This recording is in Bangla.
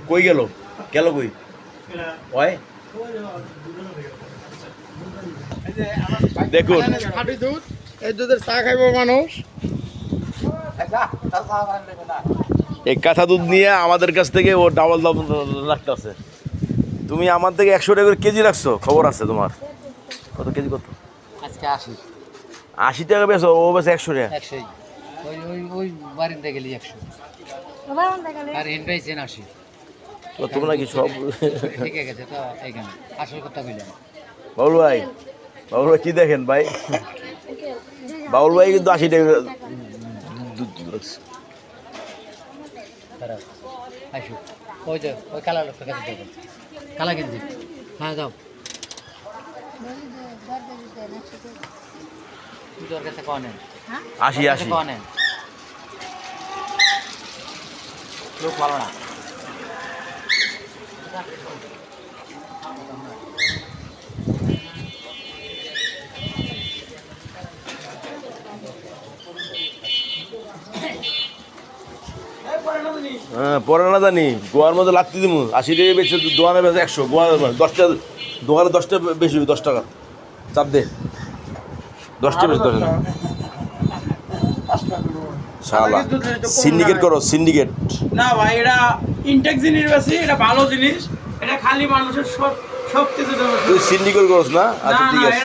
কই গেল গেল কই ওই দেখুন খাঁটি দুধ, এই দুধের চা খাইব মানুষ। এই কাঁথা দুধ নিয়ে আমাদের কাছ থেকে ও ডাবল ডাবল রাখতেছে। তুমি আমার থেকে 100 টাকা করে কেজি রাখছো, খবর আছে তোমার? কত কেজি কত? আজকে 80 80 টাকা বেচো, ও বেচে 100 টাকা। 100 ওই ওই ওই বারিন্দা গেলি 100 আর হেন পাইছেন 80। তো তোমরা নাকি সব ঠিক আছে তো এইখানে আসল কথা কইলাম। বাবুল ভাই, বাবুল ভাই কি দেখেন ভাই? বাবুল ভাই কিন্তু 80 টাকা দুধ রাখছে। খারাপ আইসো ওই যে ওই কালা লোকটা কাছে দেখো, কালা গেঞ্জি। হ্যাঁ যাও, তোর কাছে কন নেন 80 কন নেন, লোক ভালো না। হ্যাঁ পরে না জানি গোয়ার মধ্যে লাগতে দিব 80 টাকা বেচে, দোকানে বেচে 100, গোয়ার 10টা দোকানে 10টা বেশি 10 টাকা চাপ দে, 10টা বেশি 10 টাকা। শালা সিন্ডিকেট করো, সিন্ডিকেট। না ভাই, এটা ইনটেক জিনিস বেশি, এটা ভালো জিনিস, এটা খালি মানুষের সব কিছু দেবে। তুই সিন্ডিকেট করছ না? আচ্ছা ঠিক আছে।